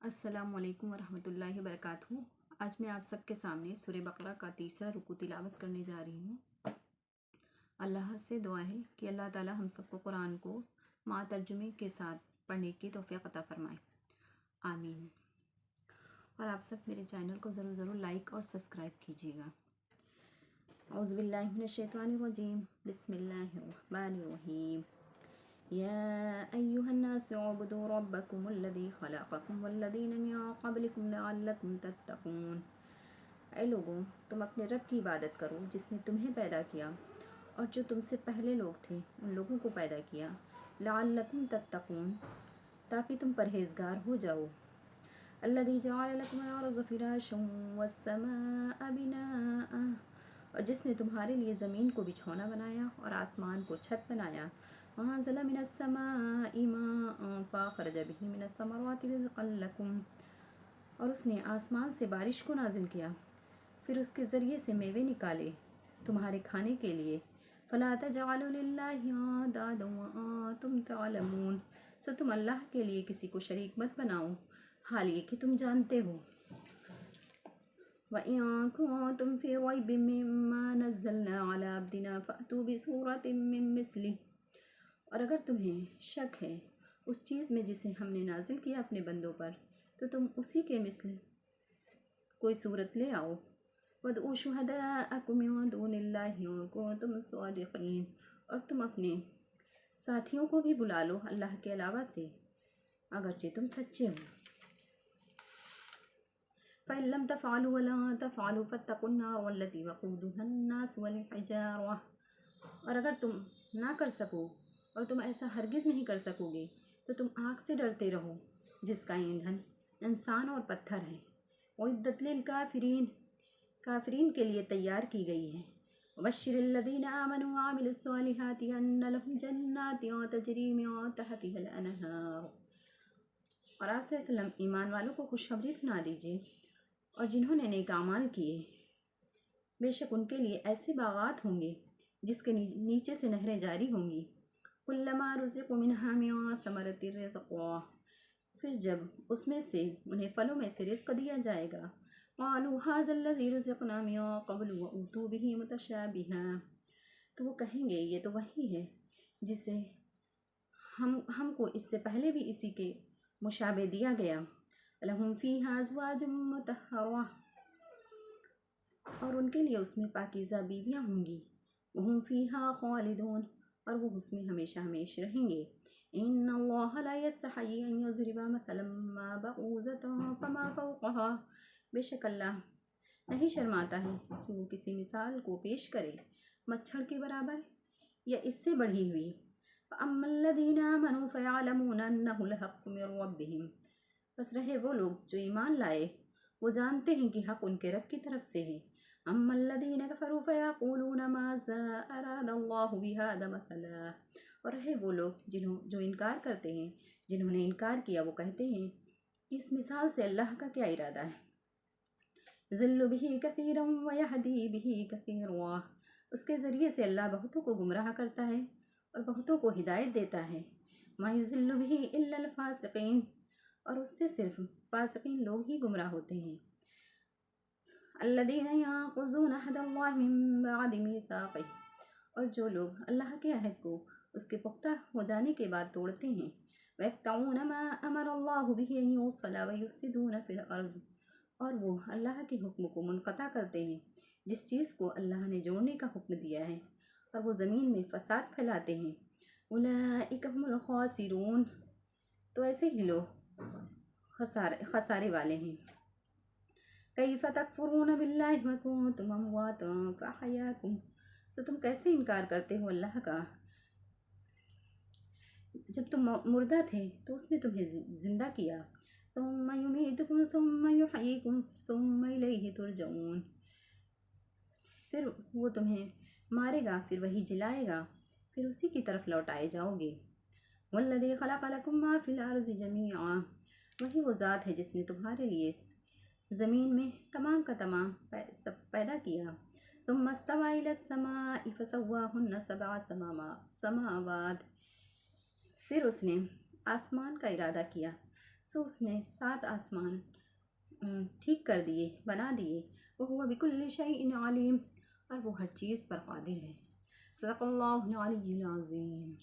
अस्सलाम वालेकुम वरहमतुल्लाहि वबरकातुहू। आज मैं आप सबके सामने सूरह बकरा का तीसरा रुकू तिलावत करने जा रही हूँ। अल्लाह से दुआ है कि अल्लाह ताला हम सबको कुरान को माँ तर्जुमे के साथ पढ़ने की तौफीक अता फरमाए, आमीन। और आप सब मेरे चैनल को ज़रूर लाइक और सब्सक्राइब कीजिएगा। औज़ु बिल्लाहि मिनश शैतानिर रजीम, बिस्मिल्लाहिर रहमानिर रहीम। या अय्युहन्नासु उअ्बुदू रब्बकुमुल्लज़ी खलक़कुम वल्लज़ीना मिन क़ब्लिकुम लअल्लकुम तत्तक़ून। ऐ लोगों, तुम अपने रब की इबादत करो जिसने तुम्हें पैदा किया और जो तुमसे पहले लोग थे उन लोगों को पैदा किया। लअल्लकुम तत्तक़ून, ताकि तुम परहेज़गार हो जाओ। अल्लज़ी जअल लकुमुल अर्ज़ फ़िराशन वस्समाअ बिनाअ, और जिसने तुम्हारे लिए ज़मीन को बिछौना बनाया और आसमान को छत बनाया। वअंज़ल मिनस समाइ माअन फ़अख़रज बिही मिनस समराति रिज़्क़न लकुम, और उसने आसमान से बारिश को नाज़िल किया, फिर उसके ज़रिए से मेवे निकाले तुम्हारे खाने के लिए। फ़ला तजअलू लिल्लाहि अंदादन वअंतुम तअलमून, सो तुम अल्लाह के लिए किसी को शरीक मत बनाओ, हाल ये कि तुम जानते हो। वइन कुन्तुम फ़ी रैबिम मिम्मा नज़्ज़लना अला अब्दिना फ़अतू बिसूरतिम मिन मिस्लिही, और अगर तुम्हें शक है उस चीज़ में जिसे हमने नाजिल किया अपने बंदों पर, तो तुम उसी के मिस्ल कोई सूरत ले आओ। वदऊ शुहदाअकुम मिन दूनिल्लाहि इन कुन्तुम सादिक़ीन, और तुम अपने साथियों को भी बुला लो अल्लाह के अलावा से, अगरचे तुम सच्चे हो। फ़इन लम तफ़अलू वलन तफ़अलू फ़त्तक़ुन नार वल्लती वक़ूदुहा अन्नास वल हिजारा, और अगर तुम ना कर सको और तुम ऐसा हरगिज़ नहीं कर सकोगे तो तुम आग से डरते रहो जिसका ईंधन इंसान और पत्थर है। उइद्दत लिल काफ़िरीन, काफिरीन के लिए तैयार की गई है। वबश्शिरिल लज़ीना आमनू व अमिलुस सालिहाति अन्न लहुम जन्नातिन तजरी मिन तहतिहल अनहार, और आप सल्लल्लाहु अलैहि वसल्लम ईमान वालों को खुशखबरी सुना दीजिए, और जिन्होंने नेक आमाल किए बेशक उनके लिए ऐसे बागात होंगे जिसके नीचे से नहरें जारी होंगी। कुल्लमा रुज़िक़ू मिन्हा मिन समरतिर रिज़्क़ा, फिर जब उसमें से उन्हें फलों में से रिज़्क़ दिया जाएगा। क़ालू हाज़ल्लज़ी रुज़िक़ना मिन क़ब्लु व ऊतू बिही मुतशाबिहा, तो वो कहेंगे ये तो वही है जिसे हमको इससे पहले भी इसी के मुशाबे दिया गया। लहुम फ़ीहा अज़वाजुम मुतहहरा, और उनके लिए उसमें पाकीज़ा बीवियाँ होंगी। वहुम फ़ीहा ख़ालिदून, और वो उसमें हमेशा हमेशा रहेंगे। इन्नल्लाह ला यस्तहयी अन यज़रिबा मसलन मा बऊज़तन फमा फ़ौक़हा, बेशक अल्लाह नहीं शर्माता है कि वो किसी मिसाल को पेश करे मच्छर के बराबर या इससे बढ़ी हुई। फ़अम्मल्लज़ीना आमनू फ़यअलमूना अन्नहुल हक़्क़ु मिन रब्बिहिम, बस रहे वो लोग जो ईमान लाए वो जानते हैं कि हक़ उनके रब की तरफ से है। अम्मल्लज़ीना कफ़रू फ़यक़ूलूना माज़ा अरादल्लाहु बिहाज़ा मसला, और रहे वो लोग जो इनकार करते हैं, जिन्होंने इनकार किया वो कहते हैं इस मिसाल से अल्लाह का क्या इरादा है। ज़िल्लु बिही कसीरन व यहदी बिही कसीरा, उसके ज़रिए से अल्लाह बहुतों को गुमराह करता है और बहुतों को हिदायत देता है। मा युज़िल्लु बिही इल्लल फ़ासिक़ीन, और उससे सिर्फ फासिकीन लोग ही गुमराह होते हैं। अल्लज़ीना यंक़ुज़ूना अहदल्लाहि मिन बअदि मीसाक़िही, और जो लोग अल्लाह के अहद को उसके पुख्ता हो जाने के बाद तोड़ते हैं। वयक़तऊना मा अमरल्लाहु बिही अन युवस्सला व युफ़्सिदूना फ़िल अर्ज़, और वो अल्लाह के हुक्म को मुनक़ता करते हैं जिस चीज़ को अल्लाह ने जोड़ने का हुक्म दिया है, और वो ज़मीन में फ़साद फैलाते हैं। उलाइका हुमुल ख़ासिरून, तो ऐसे ही लोग खसारे वाले हैं। कैफ़ तकफ़ुरून बिल्लाहि व कुन्तुम अमवातन फ़अहयाकुम, सो तुम कैसे इनकार करते हो अल्लाह का, जब तुम मुर्दा थे तो उसने तुम्हें ज़िंदा किया। सुम्मा युमीतुकुम सुम्मा युहयीकुम सुम्मा इलैहि तुरजऊन, फिर वो तुम्हें मारेगा, फिर वही जिलाएगा, फिर उसी की तरफ लौटाए जाओगे। वल्लज़ी खलक़ लकुम मा फ़िल अर्ज़ि जमीअ, वही वो ज़ात है जिसने तुम्हारे लिए ज़मीन में तमाम का तमाम सब पैदा किया। तुम मस्तवा इलस समाइ फ़सव्वाहुन्ना सबअ समावात, फिर उसने आसमान का इरादा किया, سو اس نے 7 آسمان ٹھیک کر دیے، بنا دیے۔ وَهُوَ بِكُلِّ شَيْءٍ عَلِيمٌ، اور وہ ہر چیز پر قادر ہے۔ صدق اللہ العلی العظیم۔